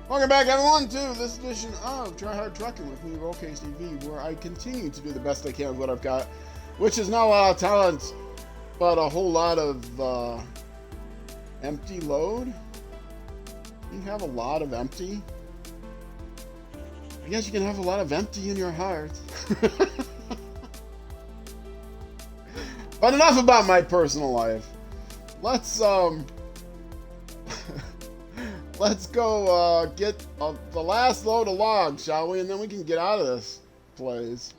Welcome back, everyone, to this edition of Try Hard Trucking with me, Rollcase TV, where I continue to do the best I can with what I've got, which is not a lot of talent, but a whole lot of empty load. You have a lot of empty. I guess you can have a lot of empty in your heart. But enough about my personal life. Let's let's go get the last load of logs, shall we? And then we can get out of this place.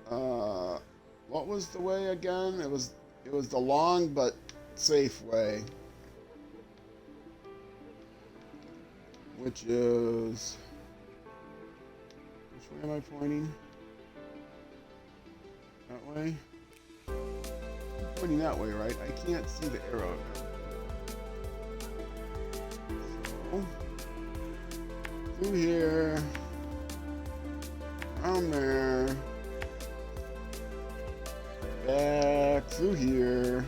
What was the way again? It was the long but safe way. Which is... which way am I pointing? That way? I'm pointing that way, right? I can't see the arrow now. So, through here, around there, back through here.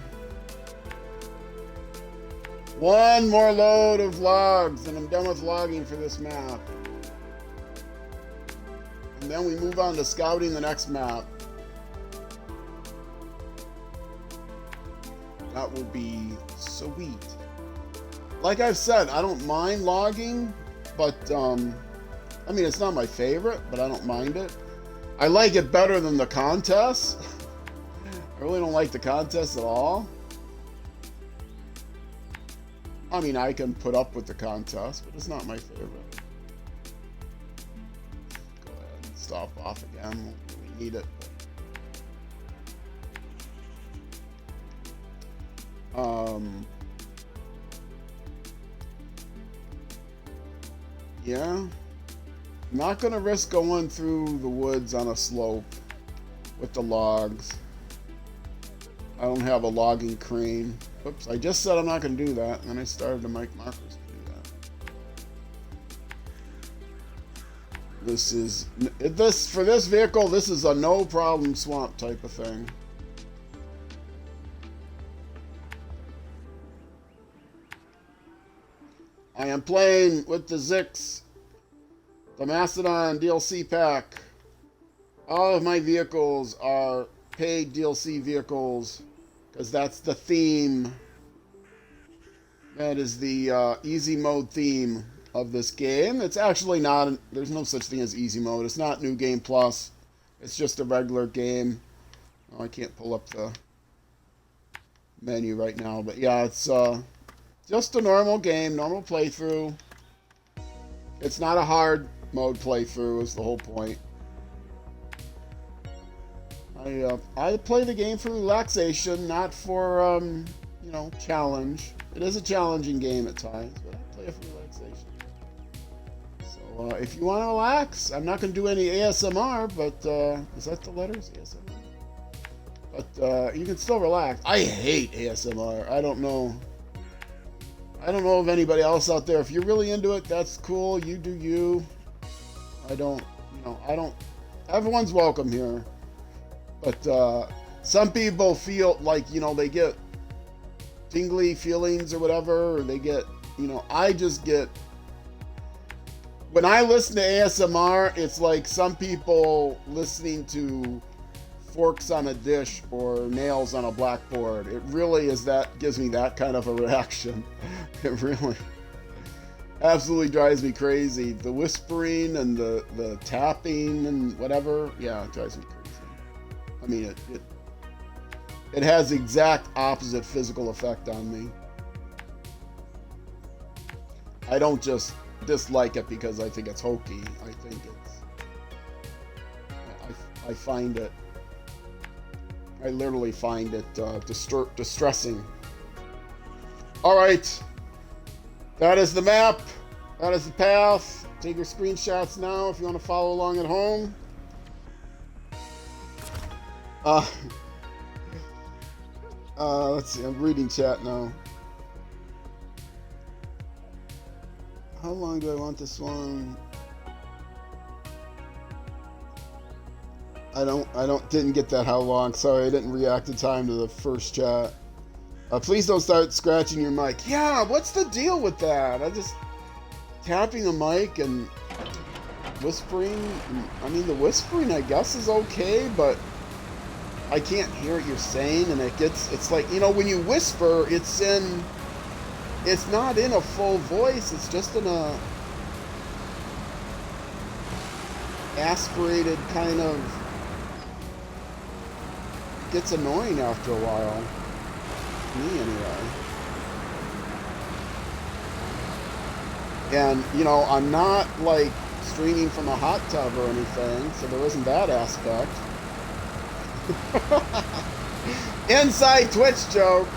One more load of logs, and I'm done with logging for this map. And then we move on to scouting the next map. That will be sweet. Like I've said, I don't mind logging, but I mean, it's not my favorite, but I don't mind it. I like it better than the contests. I really don't like the contests at all. I mean, I can put up with the contest, but it's not my favorite. Go ahead and stop off again. We need it. Yeah. I'm not gonna risk going through the woods on a slope with the logs. I don't have a logging crane. Oops, I just said I'm not going to do that, and then I started to make markers to do that. This is... for this vehicle, this is a no-problem swamp type of thing. I am playing with the Zix, the Mastodon DLC pack. All of my vehicles are paid DLC vehicles, because that's the theme. That is the easy mode theme of this game. It's actually not, there's no such thing as easy mode. It's not New Game Plus. It's just a regular game. Oh, I can't pull up the menu right now, but yeah, it's just a normal game, normal playthrough. It's not a hard mode playthrough, is the whole point. I play the game for relaxation, not for, you know, challenge. It is a challenging game at times, but I play it for relaxation. So, if you want to relax, I'm not going to do any ASMR, but, is that the letters? ASMR? But, you can still relax. I hate ASMR. I don't know of anybody else out there. If you're really into it, that's cool. You do you. I don't, everyone's welcome here. But some people feel like, you know, they get tingly feelings or whatever, or they get, you know, I just get, when I listen to ASMR, it's like some people listening to forks on a dish or nails on a blackboard. It really is gives me that kind of a reaction. It really absolutely drives me crazy. The whispering and the tapping and whatever, yeah, it drives me crazy. I mean, it has the exact opposite physical effect on me. I don't just dislike it because I think it's hokey. I think I find it, I literally find it distressing. All right, that is the map. That is the path. Take your screenshots now if you want to follow along at home. Let's see, I'm reading chat now. How long do I want this one? Didn't get that how long. Sorry, I didn't react in time to the first chat. Please don't start scratching your mic. Yeah, what's the deal with that? I just tapping the mic and whispering. I mean, the whispering I guess is okay, but I can't hear what you're saying, and it's like, you know, when you whisper, it's not in a full voice. It's just in a aspirated kind of. Gets annoying after a while. Me anyway. And you know, I'm not like streaming from a hot tub or anything, so there isn't that aspect. Inside Twitch joke.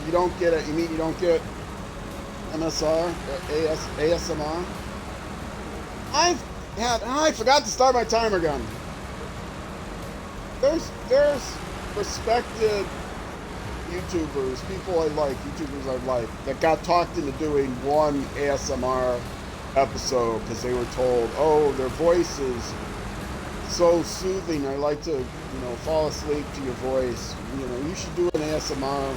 You don't get it. You mean you don't get MSR or ASMR? I forgot to start my timer gun. There's respected YouTubers, YouTubers I like, that got talked into doing one ASMR episode because they were told, oh, their voice is so soothing, I like to, you know, fall asleep to your voice. You know, you should do an ASMR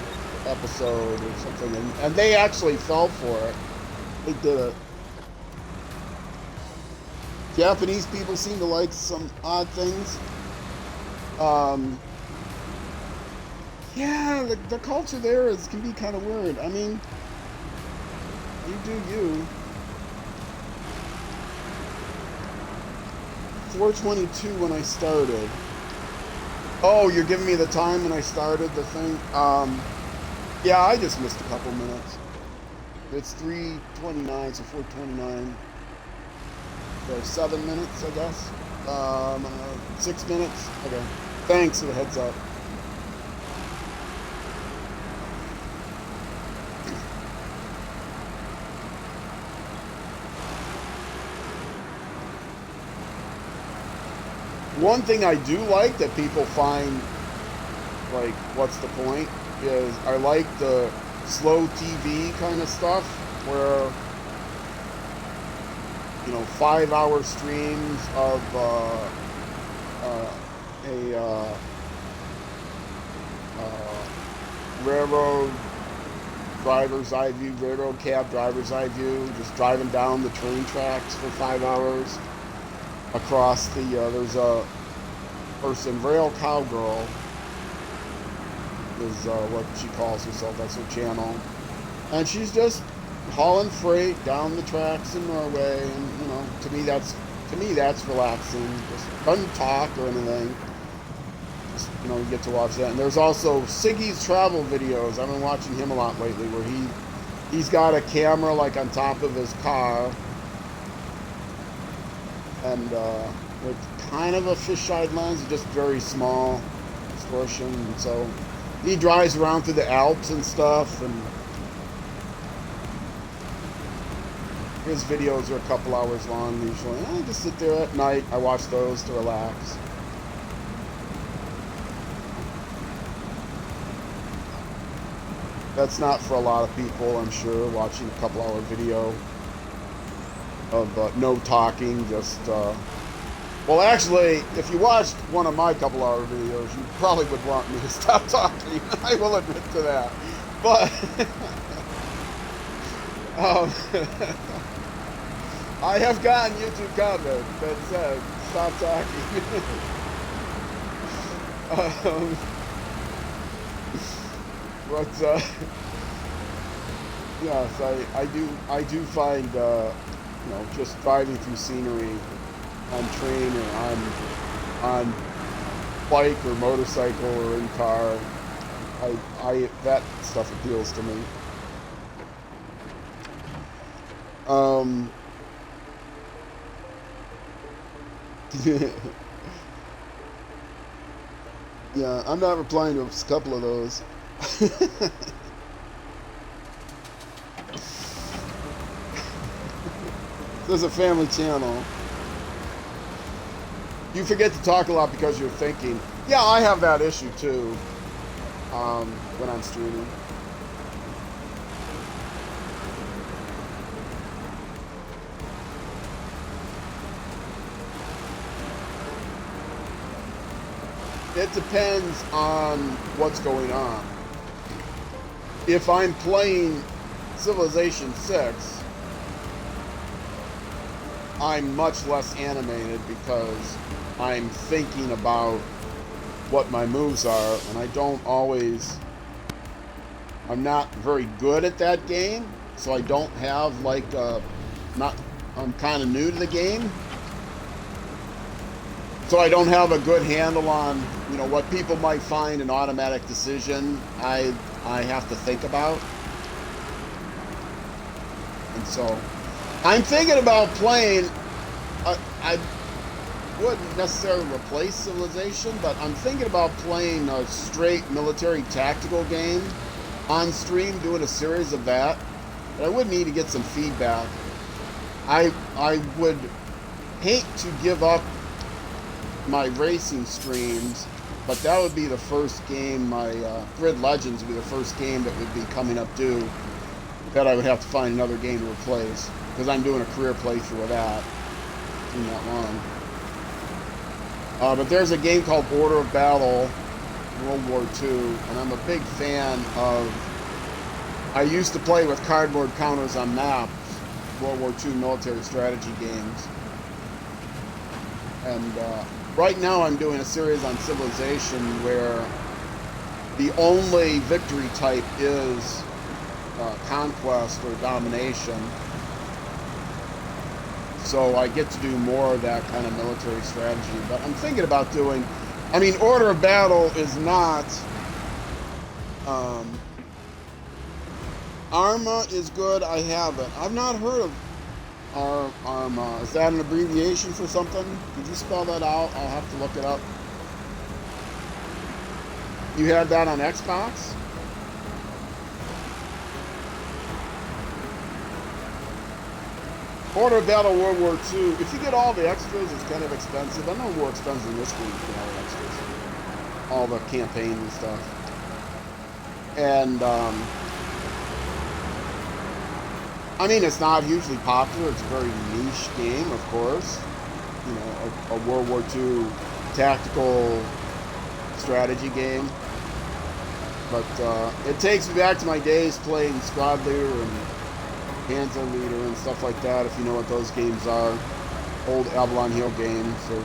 episode or something. And they actually fell for it. They did it. Japanese people seem to like some odd things. Yeah, the culture there can be kind of weird. I mean, you do you. 4:22 when I started. Oh, you're giving me the time when I started the thing? Yeah, I just missed a couple minutes. It's 3:29, so 4:29. So 7 minutes, I guess. 6 minutes. Okay. Thanks for the heads up. One thing I do like that people find, like, what's the point, is I like the slow TV kind of stuff where, you know, 5-hour streams of railroad driver's eye view, railroad cab driver's eye view, just driving down the train tracks for 5 hours across the, there's a person, Rail Cowgirl is what she calls herself, that's her channel, and she's just hauling freight down the tracks in Norway, and you know, to me that's relaxing. Just doesn't talk or anything. Just, you know, you get to watch that. And there's also Siggy's travel videos. I've been watching him a lot lately, where he's got a camera like on top of his car, and with kind of a fisheye lens, just very small distortion. And so he drives around through the Alps and stuff, and his videos are a couple hours long usually. I just sit there at night. I watch those to relax. That's not for a lot of people, I'm sure, watching a couple hour video of no talking, just... Well, actually, if you watched one of my couple hour videos, you probably would want me to stop talking. I will admit to that. But... I have gotten YouTube comments that said, stop talking. But, yes, I do find, you know, just driving through scenery on train or on bike or motorcycle or in car, that stuff appeals to me. Yeah, I'm not replying to a couple of those. This is a family channel. You forget to talk a lot because you're thinking. Yeah, I have that issue too when I'm streaming. it depends on what's going on. If I'm playing Civilization 6, I'm much less animated because I'm thinking about what my moves are, and I'm not very good at that game, so I don't have like I'm kind of new to the game, so I don't have a good handle on, what people might find an automatic decision. I have to think about, and so I'm thinking about playing. I wouldn't necessarily replace Civilization, but I'm thinking about playing a straight military tactical game on stream, doing a series of that. But I would need to get some feedback. I would hate to give up my racing streams, but that would be the first game. My Grid Legends would be the first game that would be coming up due that I would have to find another game to replace, because I'm doing a career playthrough of that in that long. But there's a game called Order of Battle, World War II, and I'm a big fan of... I used to play with cardboard counters on maps, World War II military strategy games. And right now I'm doing a series on Civilization where the only victory type is conquest or domination. So I get to do more of that kind of military strategy. But I'm thinking about doing... Order of Battle is not... Arma is good. I haven't. I've not heard of Arma. Is that an abbreviation for something? Could you spell that out? I'll have to look it up. You had that on Xbox? Order of Battle World War II. If you get all the extras, it's kind of expensive. I know more expensive than this game to get all the extras. All the campaigns and stuff. And, it's not hugely popular. It's a very niche game, of course. A World War II tactical strategy game. But it takes me back to my days playing Squad Leader and Panzer Leader and stuff like that, if you know what those games are. Old Avalon Hill games or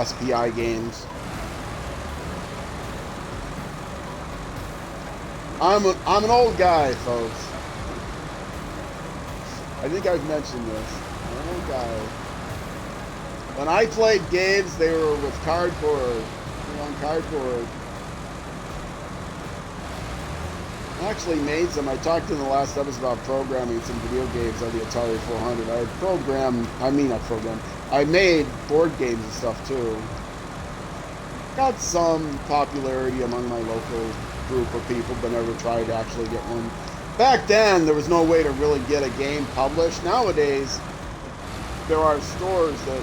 SPI games. I'm an old guy, folks. I think I've mentioned this. I'm an old guy. When I played games, they were with cardboard. On cardboard. I actually made some. I talked in the last episode about programming some video games on the Atari 400. I made board games and stuff too. Got some popularity among my local group of people, but never tried to actually get one. Back then, there was no way to really get a game published. Nowadays, there are stores that,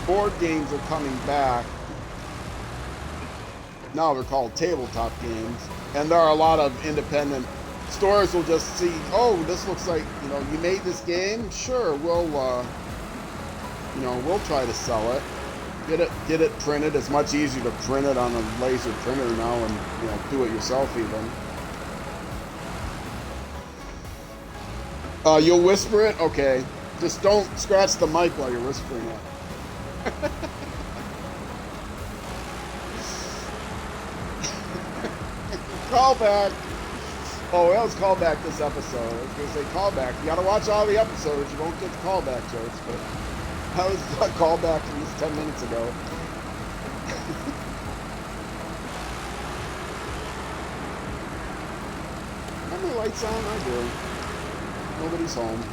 board games are coming back. Now they're called tabletop games. And there are a lot of independent stores will just see, oh, this looks like, you made this game? Sure, we'll try to sell it. Get it printed. It's much easier to print it on a laser printer now and, do it yourself even. You'll whisper it? Okay. Just don't scratch the mic while you're whispering it. Callback. Oh, that was callback this episode. I was going to say callback. You got to watch all the episodes. You won't get the callback jokes, but that was a callback from just 10 minutes ago. Have my lights on? I do. Nobody's home.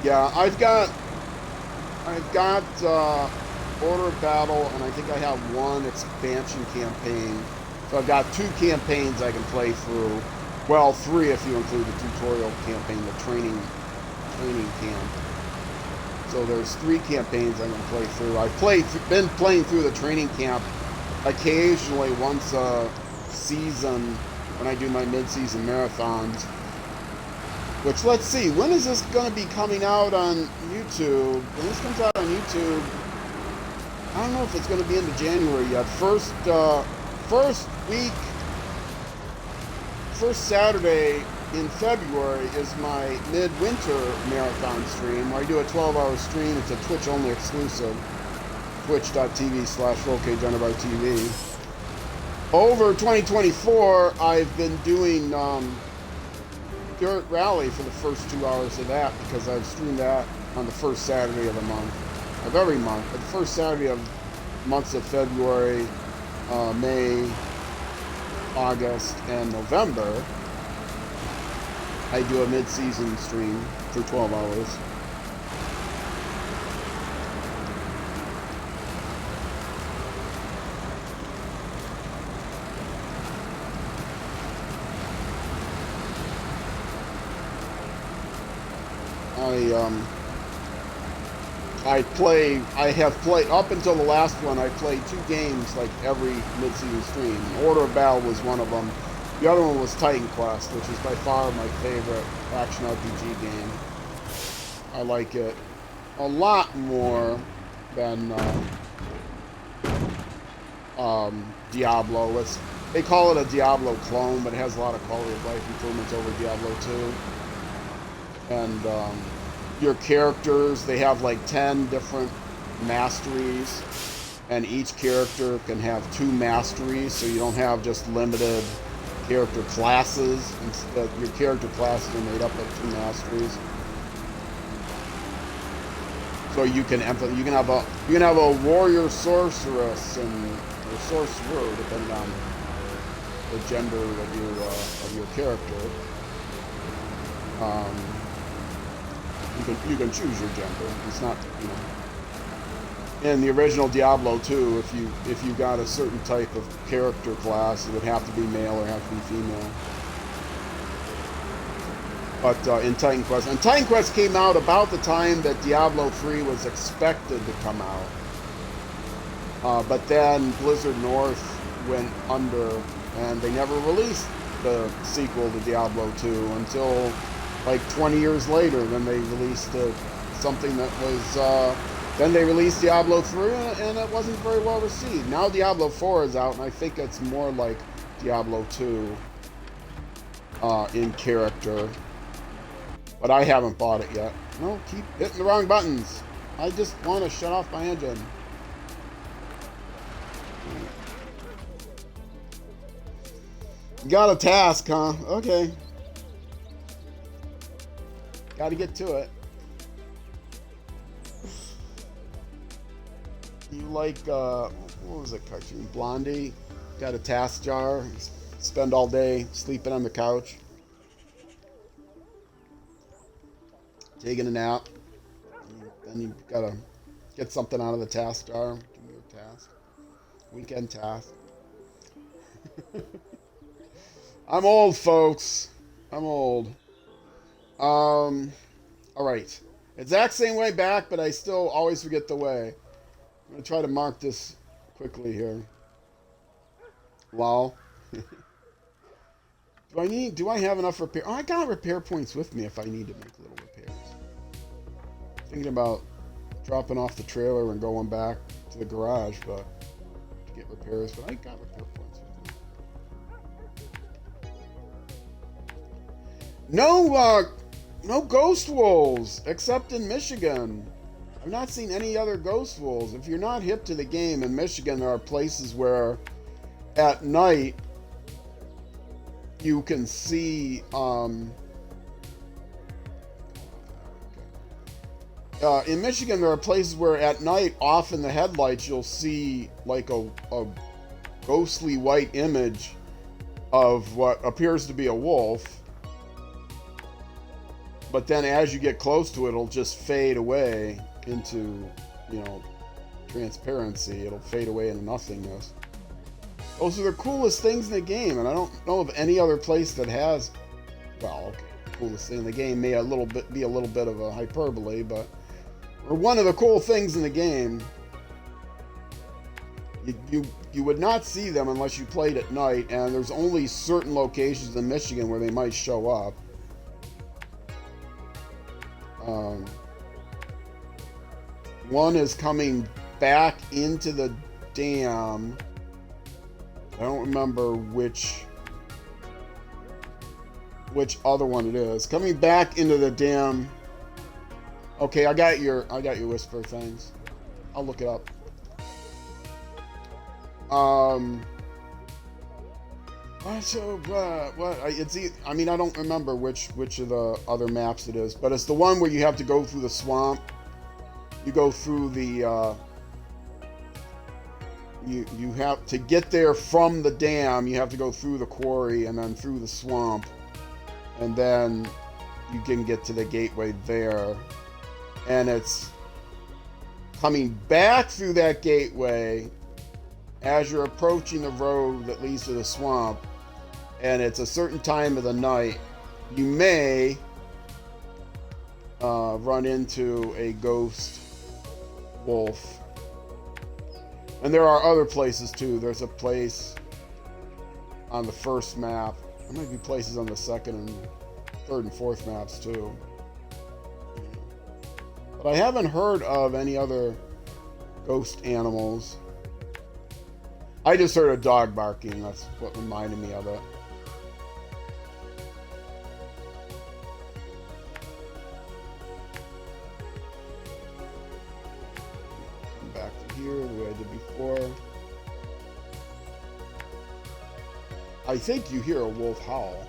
Yeah, I've got Order of Battle, and I think I have one expansion campaign. So I've got 2 campaigns I can play through. Well, 3 if you include the tutorial campaign, the training camp. So there's 3 campaigns I can play through. I've been playing through the training camp occasionally once a season when I do my mid-season marathons. Which, let's see, when is this going to be coming out on YouTube? When this comes out on YouTube, I don't know if it's going to be into January yet. First Saturday in February is my midwinter marathon stream, where I do a 12-hour stream. It's a Twitch-only exclusive. Twitch.tv/RollCageUnderbarTV. Over 2024, I've been doing Dirt Rally for the first 2 hours of that, because I've streamed that on the first Saturday of the month, of every month. But the first Saturday of months of February, May, August, and November, I do a mid-season stream for 12 hours. I have played, up until the last one, I played 2 games like every mid-season stream. Order of Battle was one of them. The other one was Titan Quest, which is by far my favorite action RPG game. I like it a lot more than Diablo. They call it a Diablo clone, but it has a lot of quality of life improvements over Diablo 2. And your characters, they have like 10 different masteries, and each character can have 2 masteries, so you don't have just limited character classes. Instead, your character classes are made up of 2 masteries. So you can have a warrior sorceress or sorcerer, depending on the gender of your character. You can choose your gender. It's not, you know. In the original Diablo 2, if you got a certain type of character class, it would have to be male or have to be female. But in Titan Quest, and Titan Quest came out about the time that Diablo 3 was expected to come out. But then Blizzard North went under, and they never released the sequel to Diablo 2 until like 20 years later. Then they released something that was, then they released Diablo 3, and it wasn't very well received. Now Diablo 4 is out, and I think it's more like Diablo 2 in character. But I haven't bought it yet. No, keep hitting the wrong buttons. I just want to shut off my engine. Got a task, huh? Okay. Got to get to it. You like, what was it, cartoon? Blondie? Got a task jar. Spend all day sleeping on the couch. Taking a nap. Then you gotta get something out of the task jar. Give me your task. Weekend task. I'm old, folks. I'm old. Alright. Exact same way back, but I still always forget the way. I'm gonna try to mark this quickly here. Lol. Do I have enough repair? Oh, I got repair points with me if I need to make little repairs. Thinking about dropping off the trailer and going back to the garage, but to get repairs, but I got repair points with me. No ghost wolves, except in Michigan. I've not seen any other ghost wolves. If you're not hip to the game, in Michigan there are places where at night you can see in Michigan there are places where at night off in the headlights you'll see like a ghostly white image of what appears to be a wolf, but then as you get close to it, it'll just fade away into, transparency. It'll fade away into nothingness. Those are the coolest things in the game, and I don't know of any other place that has. Well, okay, the coolest thing in the game may be a little bit of a hyperbole, but or one of the cool things in the game. You would not see them unless you played at night, and there's only certain locations in Michigan where they might show up. Um, one is coming back into the dam. I don't remember which other one it is. Coming back into the dam. Okay, I got your whisper things. I'll look it up. I mean, I don't remember which of the other maps it is, but it's the one where you have to go through the swamp. You go through the you have to get there from the dam. You have to go through the quarry and then through the swamp, and then you can get to the gateway there. And it's coming back through that gateway as you're approaching the road that leads to the swamp, and it's a certain time of the night. You may run into a ghost wolf. And there are other places too. There's a place on the first map. There might be places on the second and third and fourth maps too. But I haven't heard of any other ghost animals. I just heard a dog barking. That's what reminded me of it. Come back to here the way I did before. I think you hear a wolf howl,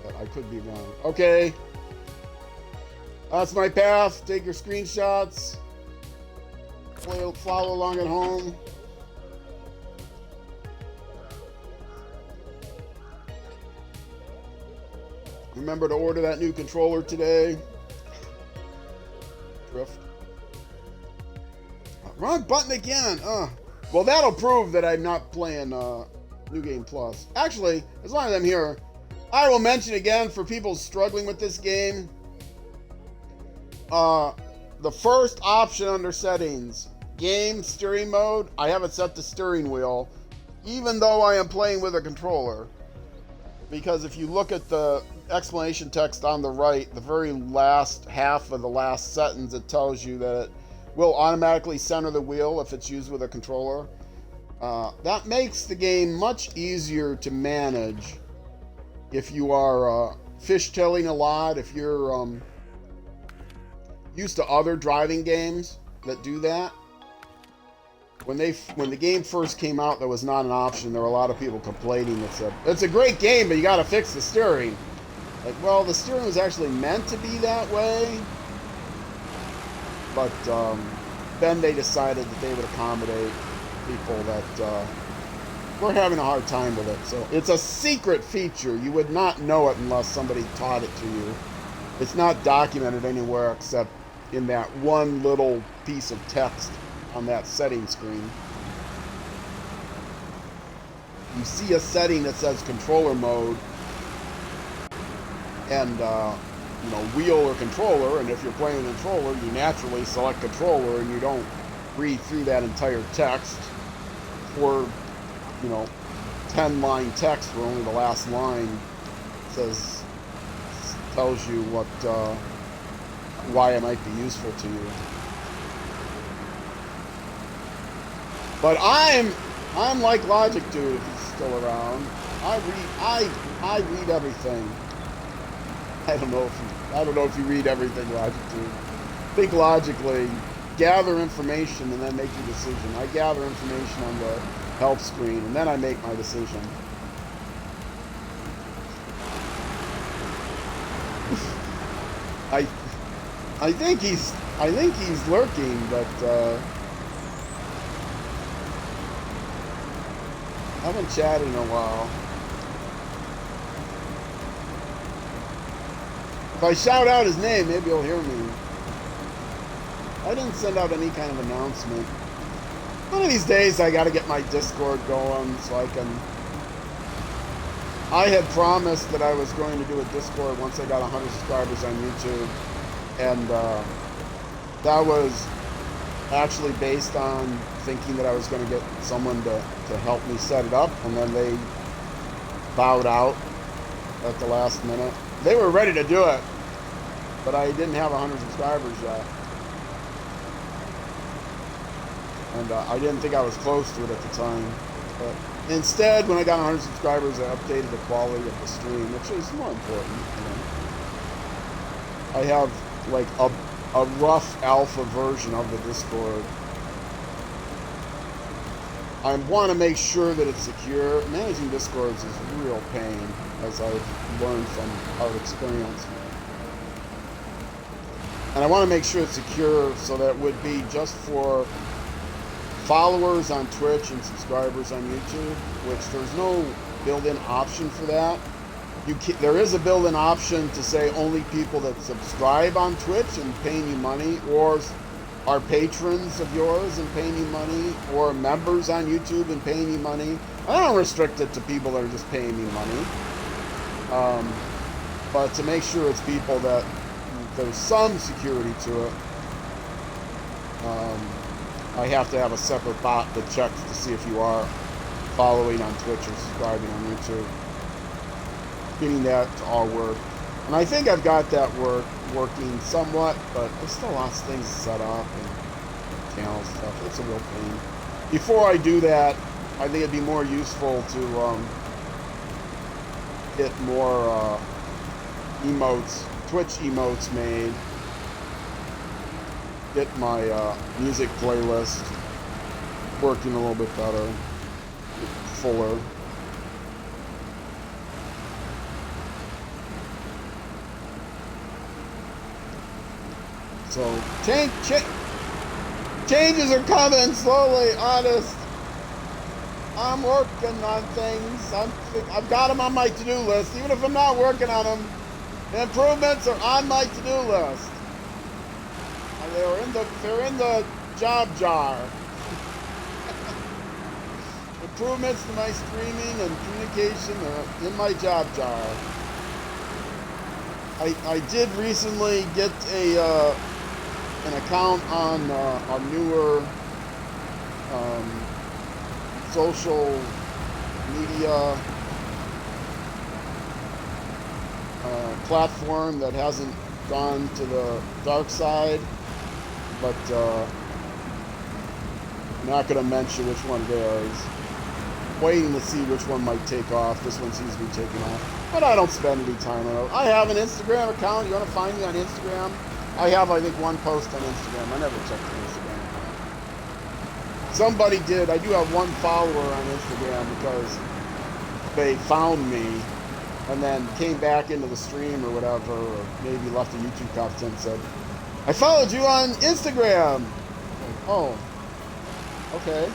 but I could be wrong. Okay. That's my path. Take your screenshots. Follow along at home. Remember to order that new controller today. Drift. Wrong button again. Well, that'll prove that I'm not playing New Game Plus. Actually, as long as I'm here, I will mention again for people struggling with this game. The first option under settings, game steering mode, I have it set to steering wheel, even though I am playing with a controller. Because if you look at the explanation text on the right, the very last half of the last sentence, it tells you that it will automatically center the wheel if it's used with a controller. That makes the game much easier to manage if you are fishtailing a lot, if you're used to other driving games that do that. When the game first came out, that was not an option. There were a lot of people complaining that said, it's a great game, but you gotta fix the steering. Like, well, the steering was actually meant to be that way. But then they decided that they would accommodate people that were having a hard time with it. So it's a secret feature. You would not know it unless somebody taught it to you. It's not documented anywhere except in that one little piece of text on that setting screen. You see a setting that says controller mode and wheel or controller, and if you're playing a controller, you naturally select controller and you don't read through that entire text for 10-line text where only the last line tells you why it might be useful to you. But I'm like Logic Dude, if he's still around. I read everything. I don't know if you read everything, Logic Dude. Think logically, gather information, and then make your decision. I gather information on the help screen, and then I make my decision. I think he's lurking, but I haven't chatted in a while. If I shout out his name, maybe he'll hear me. I didn't send out any kind of announcement. One of these days I gotta get my Discord going so I can... I had promised that I was going to do a Discord once I got 100 subscribers on YouTube. And that was actually based on thinking that I was going to get someone to help me set it up. And then they bowed out at the last minute. They were ready to do it. but I didn't have 100 subscribers yet. And I didn't think I was close to it at the time. But instead, when I got 100 subscribers, I updated the quality of the stream, which is more important. I have like a rough alpha version of the Discord. I want to make sure that it's secure. Managing Discords is a real pain, as I've learned from hard experience. And I want to make sure it's secure so that it would be just for followers on Twitch and subscribers on YouTube, which there's no built-in option for that. There is a built-in option to say only people that subscribe on Twitch and paying you money, or are patrons of yours and paying you money, or members on YouTube and paying you money. I don't restrict it to people that are just paying me money. But to make sure it's people that there's some security to it, I have to have a separate bot that checks to see if you are following on Twitch or subscribing on YouTube. Getting that to all work. And I think I've got that working somewhat, but there's still lots of things to set up and channel stuff. It's a real pain. Before I do that, I think it'd be more useful to get more emotes, Twitch emotes made. Get my music playlist working a little bit better, fuller. So changes are coming slowly, honest. I'm working on things. I've got them on my to-do list. Even if I'm not working on them, the improvements are on my to-do list. They're in the job jar. Improvements to my streaming and communication are in my job jar. I did recently get an account on a newer social media platform that hasn't gone to the dark side, but I'm not going to mention which one it is. Waiting to see which one might take off. This one seems to be taking off, but I don't spend any time on it. I have an Instagram account. You want to find me on Instagram? I have, I think, one post on Instagram. I never checked the Instagram account. Somebody did. I do have one follower on Instagram because they found me and then came back into the stream or whatever, or maybe left a YouTube comment and said, I followed you on Instagram. Oh, okay.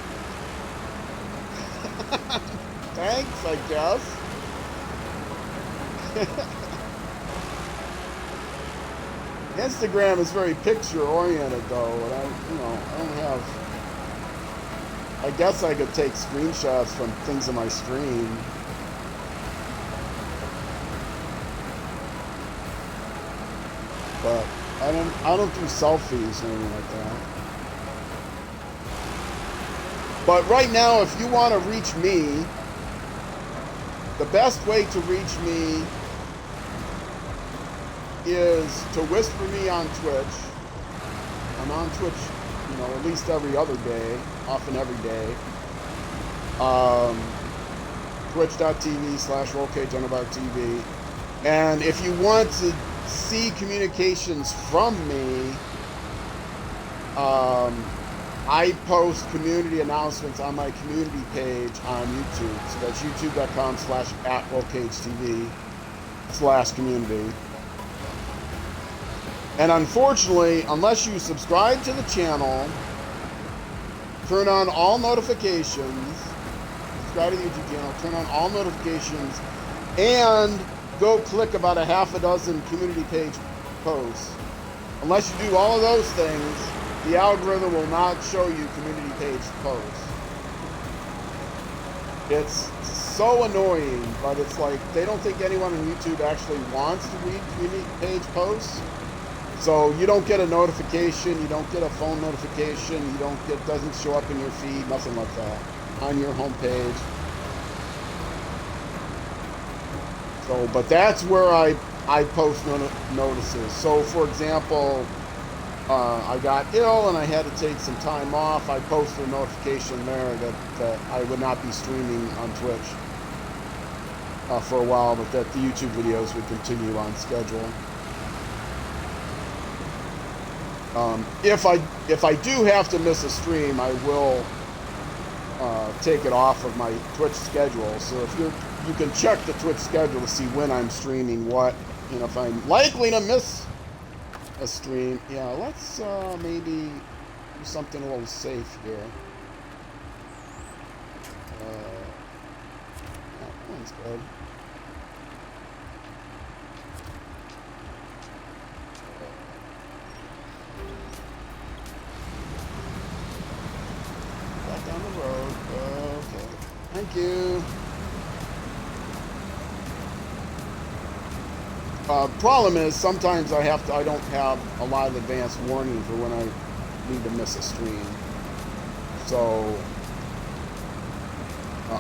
Thanks, I guess. Instagram is very picture-oriented, though, and I don't have. I guess I could take screenshots from things in my stream. But I don't do selfies or anything like that. But right now, if you want to reach me, the best way to reach me is to whisper me on Twitch. I'm on Twitch, at least every other day, often every day. Twitch.tv/RollCageUnderbarTV. And if you want to see communications from me, I post community announcements on my community page on YouTube. So that's youtube.com/@RollCageTV/community. And unfortunately, unless you subscribe to the channel, turn on all notifications, subscribe to the YouTube channel, turn on all notifications, and go click about a half a dozen community page posts. Unless you do all of those things, the algorithm will not show you community page posts. It's so annoying, but it's like they don't think anyone on YouTube actually wants to read community page posts. So you don't get a notification, you don't get a phone notification, doesn't show up in your feed, nothing like that on your homepage. So, but that's where I I post notices. So, for example, I got ill and I had to take some time off. I posted a notification there that I would not be streaming on Twitch for a while, but that the YouTube videos would continue on schedule. If I do have to miss a stream, I will take it off of my Twitch schedule. So if you can check the Twitch schedule to see when I'm streaming what, and if I'm likely to miss a stream. Yeah, let's maybe do something a little safe here. That one's good. Back down the road. Okay. Thank you. Problem is, sometimes I don't have a lot of advance warning for when I need to miss a stream. So,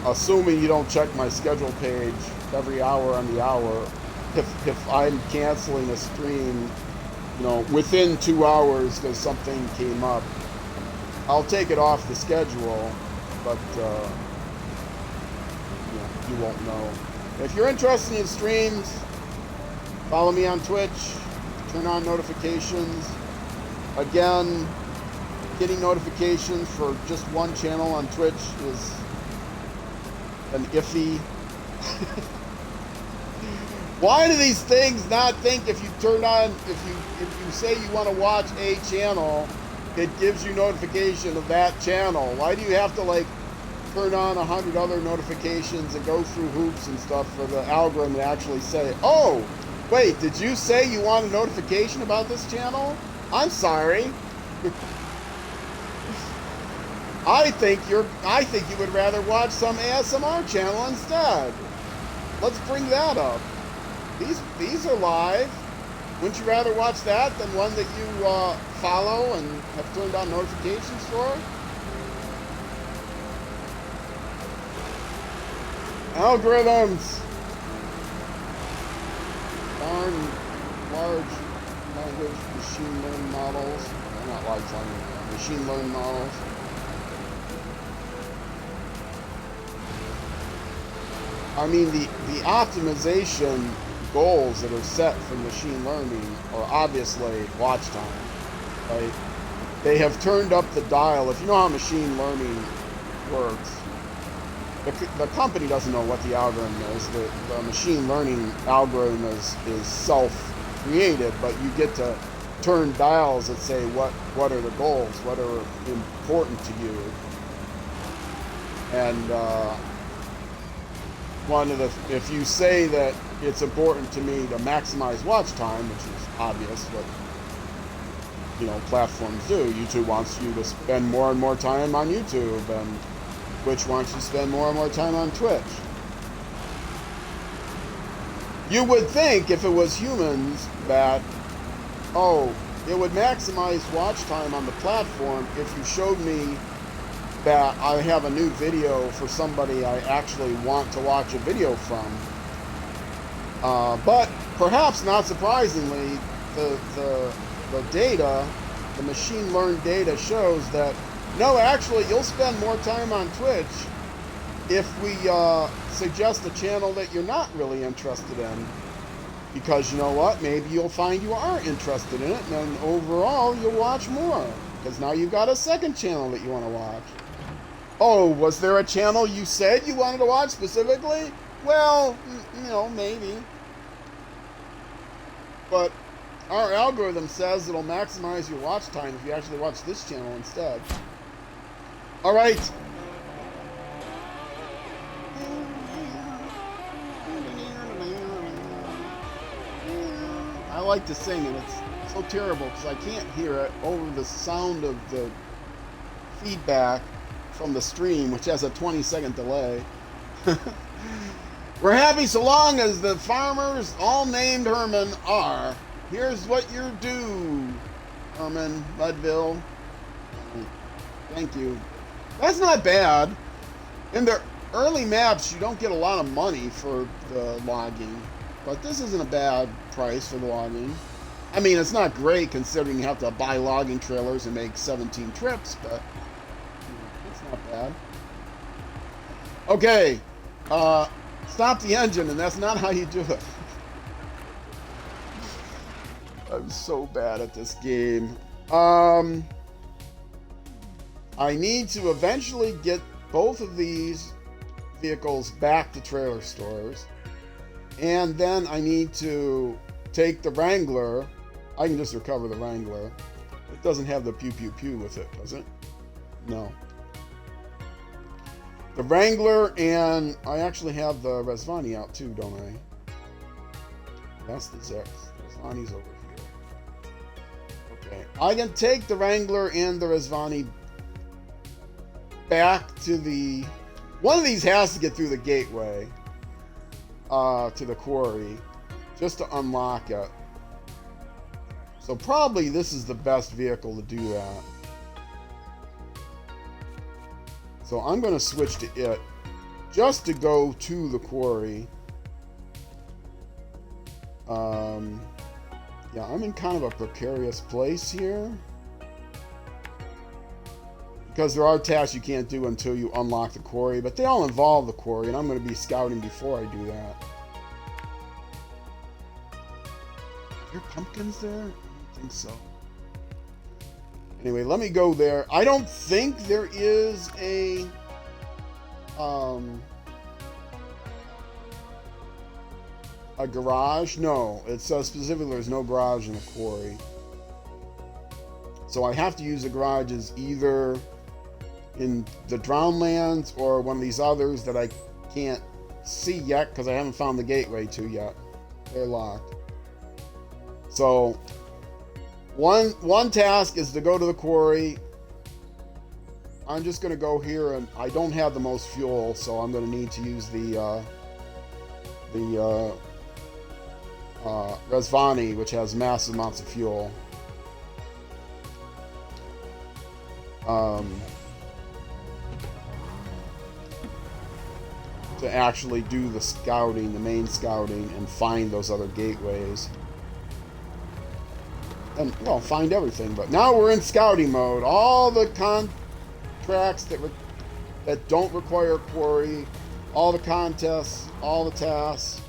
assuming you don't check my schedule page every hour on the hour, if I'm canceling a stream, you know, within 2 hours because something came up, I'll take it off the schedule, but you won't know. If you're interested in streams, follow me on Twitch, turn on notifications. Again, getting notifications for just one channel on Twitch is an iffy. Why do these things not think if you turn on, if you say you want to watch a channel, it gives you notification of that channel? Why do you have to like turn on 100 other notifications and go through hoops and stuff for the algorithm to actually say, oh, wait, did you say you want a notification about this channel? I'm sorry. I think you would rather watch some ASMR channel instead. Let's bring that up. These are live. Wouldn't you rather watch that than one that you follow and have turned on notifications for? Algorithms. Darn large language machine learning models. Well, not large language, machine learning models. I mean, the optimization goals that are set for machine learning are obviously watch time, right? They have turned up the dial. If you know how machine learning works, the company doesn't know what the algorithm is. The machine learning algorithm is self-created, but you get to turn dials that say what are the goals, what are important to you. And if you say that it's important to me to maximize watch time, which is obvious what platforms do. YouTube wants you to spend more and more time on YouTube, and Twitch wants you to spend more and more time on Twitch. You would think if it was humans that, it would maximize watch time on the platform if you showed me that I have a new video for somebody I actually want to watch a video from. But perhaps not surprisingly, the data, the machine learned data shows that no, actually, you'll spend more time on Twitch if we suggest a channel that you're not really interested in. Because you know what? Maybe you'll find you are interested in it, and then overall, you'll watch more. Because now you've got a second channel that you want to watch. Oh, was there a channel you said you wanted to watch specifically? Well, maybe. But our algorithm says it'll maximize your watch time if you actually watch this channel instead. All right. I like to sing, and it's so terrible because I can't hear it over the sound of the feedback from the stream, which has a 20-second delay. We're happy so long as the farmers, all named Herman, are. Here's what you're due, Herman, Mudville. Thank you. That's not bad. In the early maps, you don't get a lot of money for the logging. But this isn't a bad price for the logging. I mean, it's not great considering you have to buy logging trailers and make 17 trips, but it's not bad. Okay, stop the engine, and that's not how you do it. I'm so bad at this game. I need to eventually get both of these vehicles back to trailer stores. And then I need to take the Wrangler. I can just recover the Wrangler. It doesn't have the pew pew pew with it, does it? No. The Wrangler, and I actually have the Rezvani out too, don't I? That's the Zex. Rezvani's over here. Okay. I can take the Wrangler and the Rezvani back to the... One of these has to get through the gateway to the quarry just to unlock it. So probably this is the best vehicle to do that. So I'm going to switch to it just to go to the quarry. Yeah, I'm in kind of a precarious place here, because there are tasks you can't do until you unlock the quarry, but they all involve the quarry, and I'm going to be scouting before I do that. Are there pumpkins there? I don't think so. Anyway, let me go there. I don't think there is a garage. No, it says specifically there's no garage in the quarry. So I have to use the garages either in the Drownlands or one of these others that I can't see yet because I haven't found the gateway to yet. They're locked. So one task is to go to the quarry. I'm just going to go here, and I don't have the most fuel, so I'm going to need to use the Rezvani, which has massive amounts of fuel. To actually do the scouting, the main scouting, and find those other gateways. And, well, find everything. But now we're in scouting mode. All the contracts that don't require a quarry, all the contests, all the tasks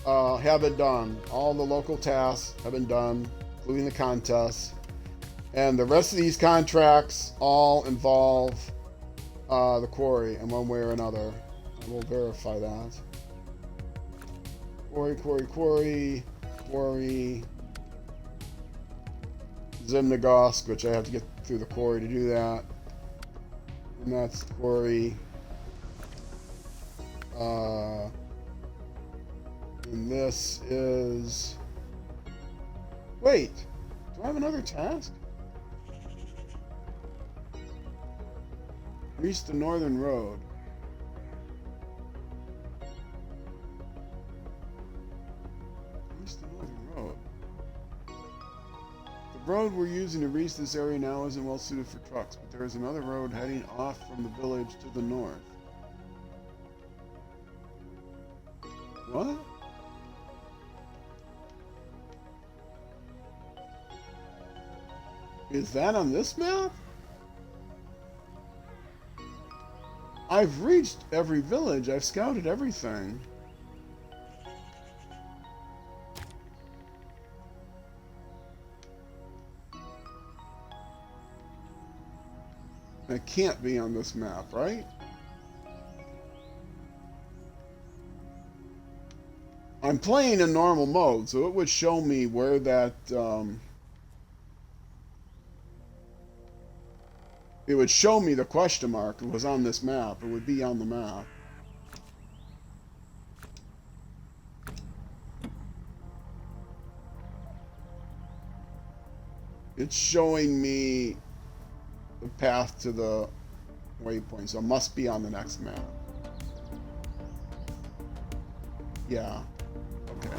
have been done. All the local tasks have been done, including the contests. And the rest of these contracts all involve the quarry in one way or another. I will verify that. Quarry. Zimnagosk, which I have to get through the quarry to do that. And that's the quarry. And this is... Wait! Do I have another task? Reach the northern road. The road we're using to reach this area now isn't well suited for trucks, but there is another road heading off from the village to the north. What? Is that on this map? I've reached every village. I've scouted everything. It can't be on this map, right? I'm playing in normal mode, so it would show me where that... it would show me the question mark. It was on this map. It would be on the map. It's showing me the path to the waypoint, so it must be on the next map. Yeah. Okay.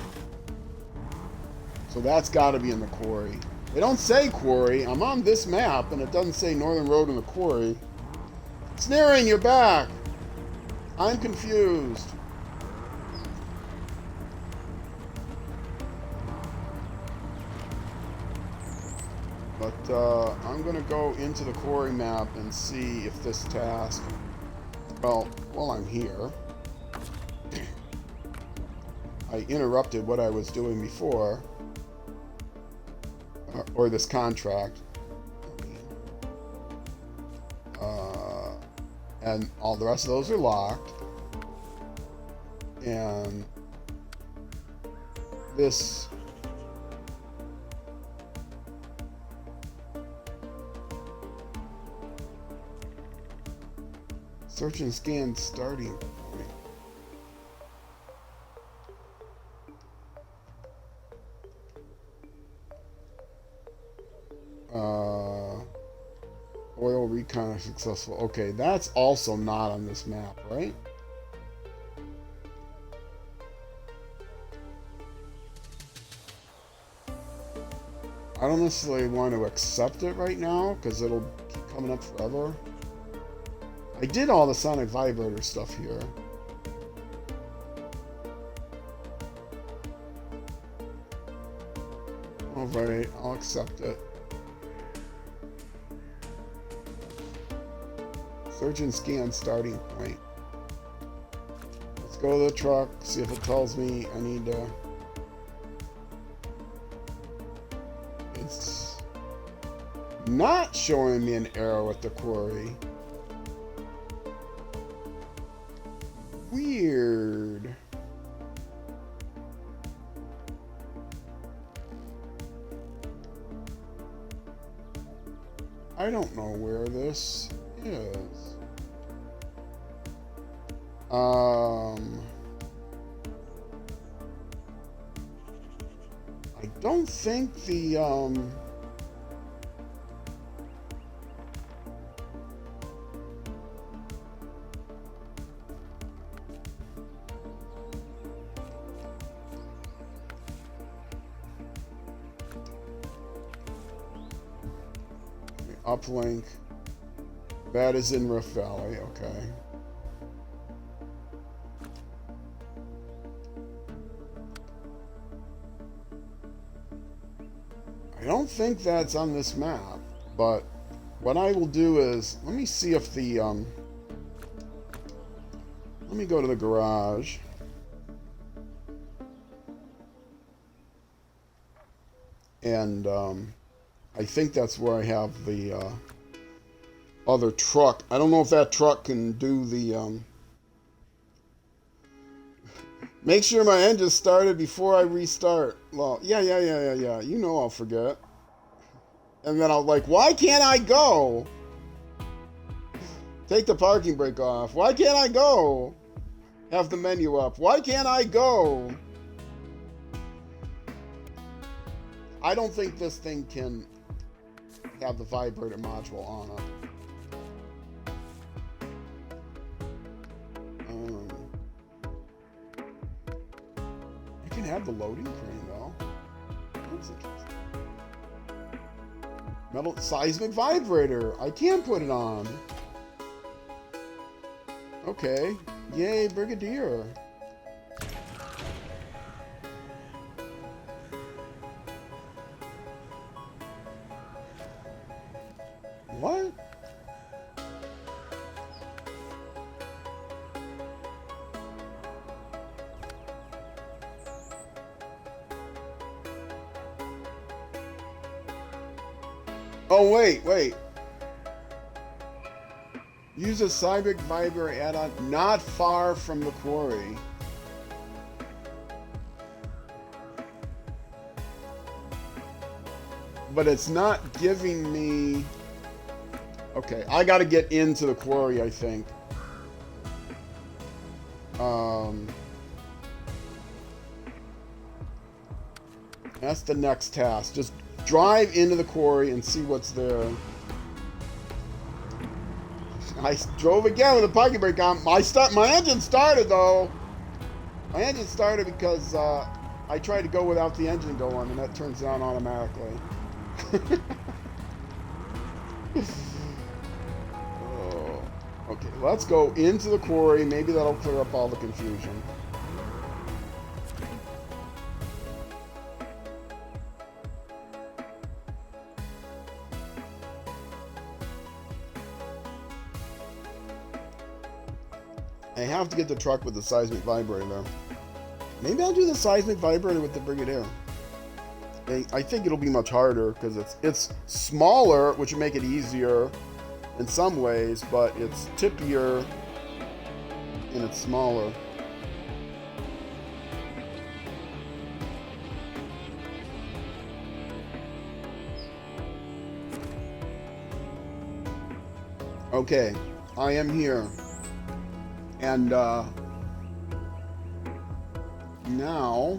So that's got to be in the quarry. They don't say quarry. I'm on this map, and it doesn't say Northern Road in the quarry. Sneering, you're back. I'm confused. But I'm going to go into the quarry map and see if this task, well, while I'm here, I interrupted what I was doing before, or this contract, and all the rest of those are locked, and this search and scan starting point. Oil recon is successful. Okay, that's also not on this map, right? I don't necessarily want to accept it right now because it'll keep coming up forever. I did all the sonic vibrator stuff here. Alright, I'll accept it. Search and scan starting point. Let's go to the truck, see if it tells me I need to... It's not showing me an arrow at the quarry. Weird. I don't know where this is. I don't think the uplink. That is in Rift Valley, okay. I don't think that's on this map, but what I will do is, let me see if the, let me go to the garage. And, I think that's where I have the, other truck. I don't know if that truck can do the, make sure my engine started before I restart. Well, yeah. You know I'll forget. And then I'll like, why can't I go? Take the parking brake off. Why can't I go? Have the menu up. Why can't I go? I don't think this thing can have the vibrator module on it. I can have the loading crane though. That's interesting. Metal seismic vibrator. I can put it on. Okay. Yay, Brigadier. What? Oh, wait. Use a seismic vibrator add-on not far from the quarry. But it's not giving me... Okay, I gotta get into the quarry, I think. That's the next task. Just drive into the quarry and see what's there. I drove again with the parking brake on. My engine started though. My engine started because I tried to go without the engine going, and that turns on automatically. Oh, okay, let's go into the quarry. Maybe that'll clear up all the confusion. I have to get the truck with the seismic vibrator. Maybe I'll do the seismic vibrator with the Brigadier. I think it'll be much harder because it's smaller, which would make it easier in some ways, but it's tippier and it's smaller. Okay, I am here. And now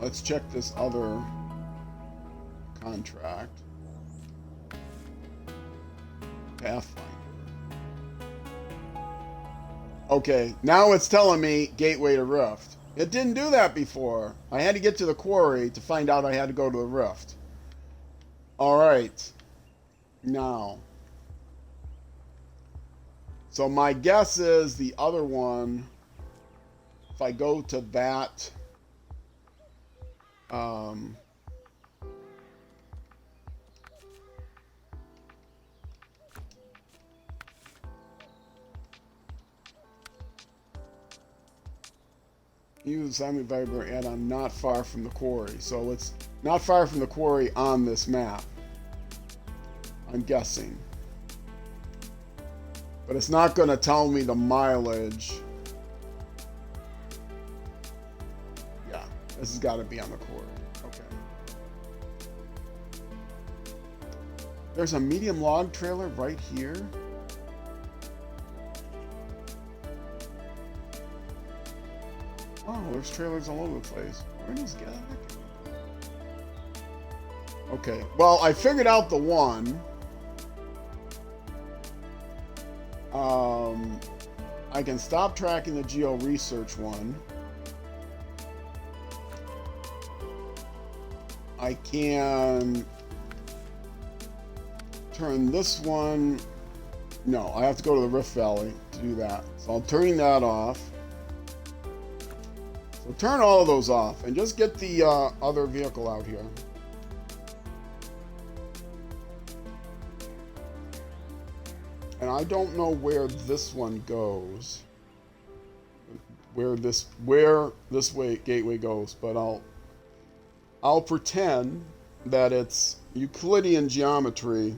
let's check this other contract. Pathfinder. Okay, now it's telling me gateway to Rift. It didn't do that before. I had to get to the quarry to find out I had to go to the Rift. Alright. Now. So my guess is the other one, if I go to that, use Simon Viber add-on not far from the quarry. So it's not far from the quarry on this map, I'm guessing. But it's not going to tell me the mileage. Yeah, this has got to be on the quarry. Okay. There's a medium log trailer right here. Oh, there's trailers all over the place. Where does get? Okay, well, I figured out the one. I can stop tracking the geo research one. I can turn this one. No, I have to go to the Rift Valley to do that. So I'm turning that off. So turn all of those off and just get the other vehicle out here. And I don't know where this one goes, where this way gateway goes, but I'll pretend that it's Euclidean geometry.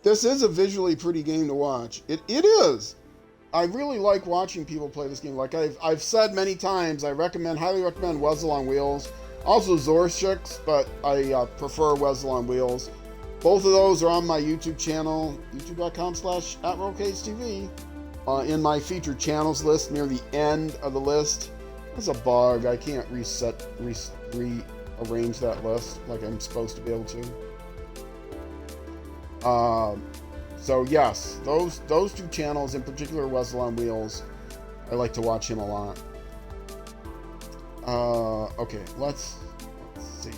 This is a visually pretty game to watch. It is. I really like watching people play this game. Like I've said many times, highly recommend Wesel on Wheels. Also Zorshix, but I prefer Wesel on Wheels. Both of those are on my YouTube channel, youtube.com/@RollCageTV. In my featured channels list near the end of the list. There's a bug. I can't rearrange that list like I'm supposed to be able to. So yes, those two channels, in particular Wesel on Wheels, I like to watch him a lot. Okay, let's see.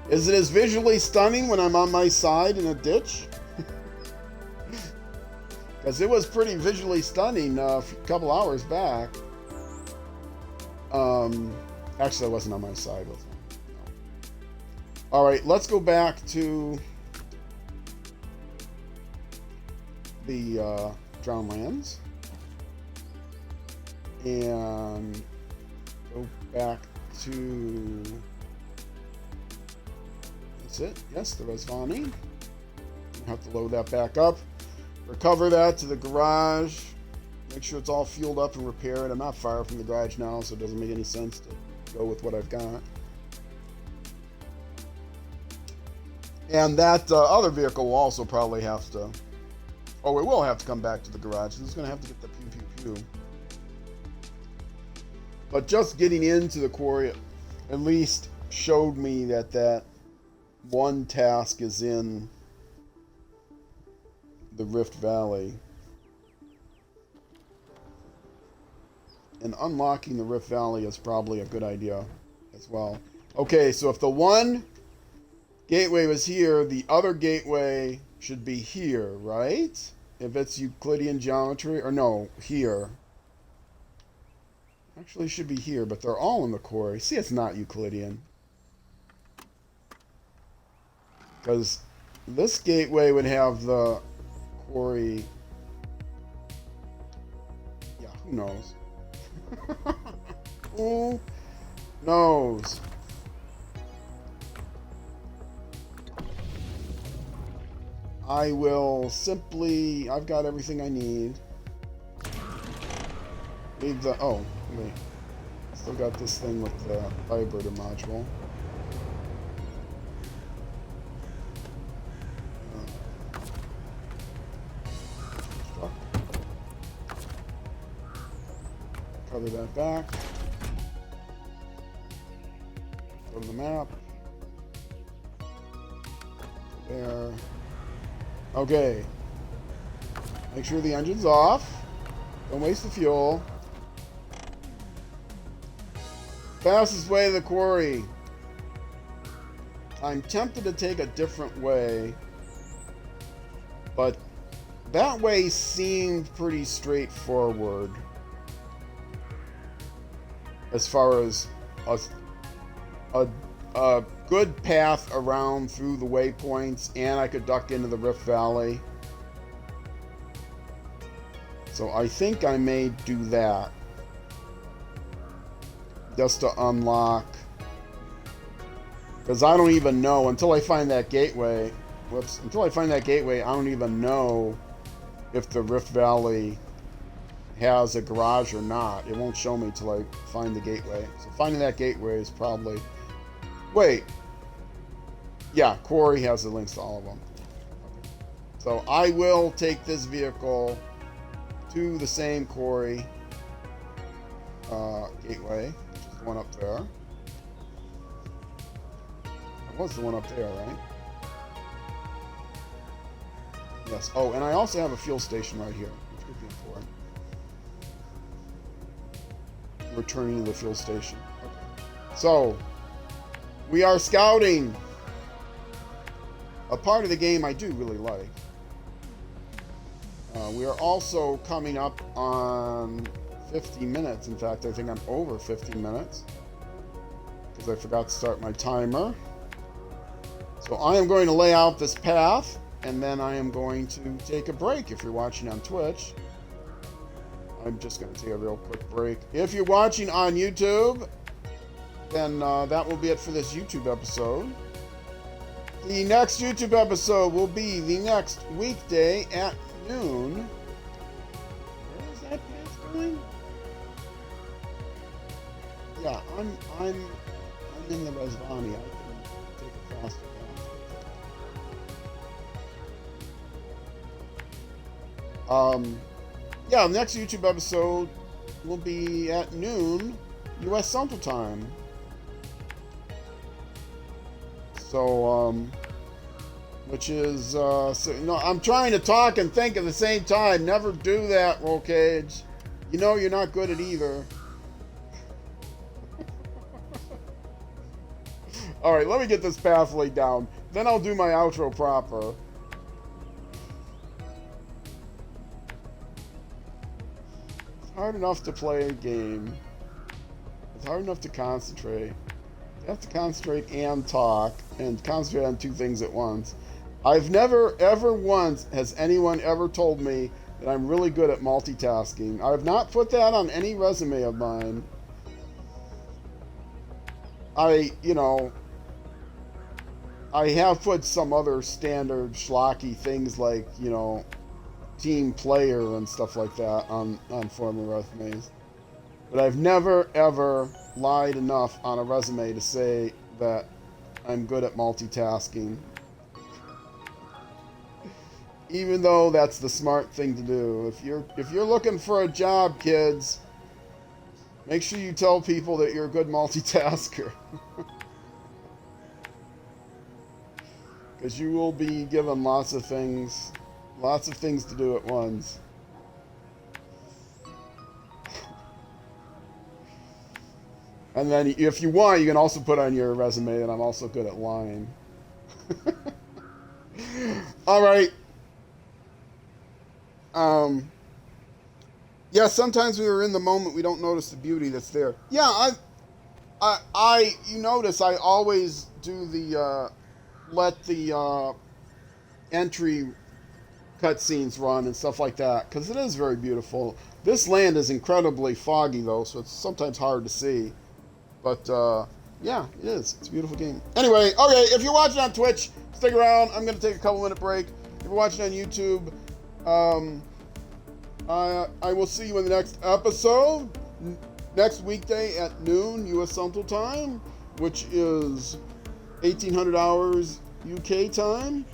Is it as visually stunning when I'm on my side in a ditch? Because it was pretty visually stunning a couple hours back. Actually, I wasn't on my side. No. All right, let's go back to the Drowned Lands and go back to, that's it, yes, the Resvani. Have to load that back up, recover that to the garage, make sure it's all fueled up and repaired. I'm not far from the garage now, so it doesn't make any sense to go with what I've got. And that other vehicle will also probably have to, oh, it will have to come back to the garage. It's going to have to get the pew, pew, pew. But just getting into the quarry at least showed me that one task is in the Rift Valley. And unlocking the Rift Valley is probably a good idea as well. Okay, so if the one gateway was here, the other gateway should be here, right? If it's Euclidean geometry, or no, here. Actually, it should be here, but they're all in the quarry. See, it's not Euclidean. Because this gateway would have the quarry. Yeah, who knows? Who knows? I will simply... I've got everything I need. Leave the... Oh, wait. Still got this thing with the vibrator module. Cover that back. Go to the map. There. Okay. Make sure the engine's off. Don't waste the fuel. Fastest way to the quarry. I'm tempted to take a different way, but that way seemed pretty straightforward as far as a good path around through the waypoints, and I could duck into the Rift Valley. So I think I may do that. Just to unlock. Because I don't even know, until I find that gateway. Whoops. Until I find that gateway, I don't even know if the Rift Valley has a garage or not. It won't show me till I find the gateway. So finding that gateway is probably... Wait. Yeah, quarry has the links to all of them. Okay. So I will take this vehicle to the same quarry gateway, which is the one up there. That was the one up there, right? Yes. Oh, and I also have a fuel station right here, which could be important. Returning to the fuel station. Okay. So, we are scouting. A part of the game I do really like. We are also coming up on 50 minutes. In fact, I think I'm over 50 minutes because I forgot to start my timer. So I am going to lay out this path, and then I am going to take a break. If you're watching on Twitch, I'm just going to take a real quick break. If you're watching on YouTube, then that will be it for this YouTube episode. The next YouTube episode will be the next weekday at noon. Where is that path going? Yeah, I'm in the Resvani. I can take a faster path. Yeah, the next YouTube episode will be at noon, U.S. Central Time. So, which is, so, no, I'm trying to talk and think at the same time. Never do that, Roll Cage. You know you're not good at either. Alright, let me get this path laid down. Then I'll do my outro proper. It's hard enough to play a game. It's hard enough to concentrate. You have to concentrate and talk, and concentrate on two things at once. I've never, ever once, has anyone ever told me that I'm really good at multitasking. I've not put that on any resume of mine. I have put some other standard schlocky things like, team player and stuff like that on former resumes. But I've never, ever lied enough on a resume to say that I'm good at multitasking. Even though that's the smart thing to do. If you're looking for a job, kids, make sure you tell people that you're a good multitasker. Because you will be given lots of things to do at once. And then if you want, you can also put on your resume that I'm also good at lying. All right. Yeah, sometimes when we're in the moment, we don't notice the beauty that's there. Yeah, you notice I always do the, let the entry cutscenes run and stuff like that, because it is very beautiful. This land is incredibly foggy though, so it's sometimes hard to see. But yeah, it is. It's a beautiful game. Anyway, okay, if you're watching on Twitch, stick around. I'm going to take a couple-minute break. If you're watching on YouTube, I will see you in the next episode. Next weekday at noon U.S. Central Time, which is 1800 hours UK time.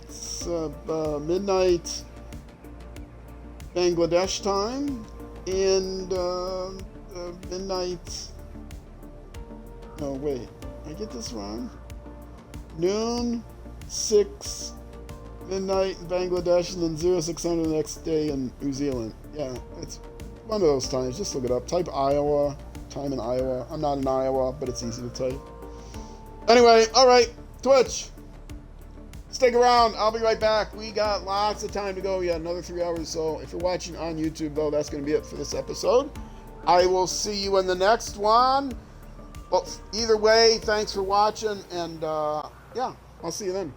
It's midnight Bangladesh time, and midnight. No, wait, I get this wrong. Noon, 6, midnight in Bangladesh, and then 0600 the next day in New Zealand. Yeah, it's one of those times. Just look it up. Type Iowa, time in Iowa. I'm not in Iowa, but it's easy to type. Anyway, all right, Twitch. Stick around. I'll be right back. We got lots of time to go. Yeah, another 3 hours. So if you're watching on YouTube, though, that's going to be it for this episode. I will see you in the next one. Well, either way, thanks for watching. And, yeah, I'll see you then.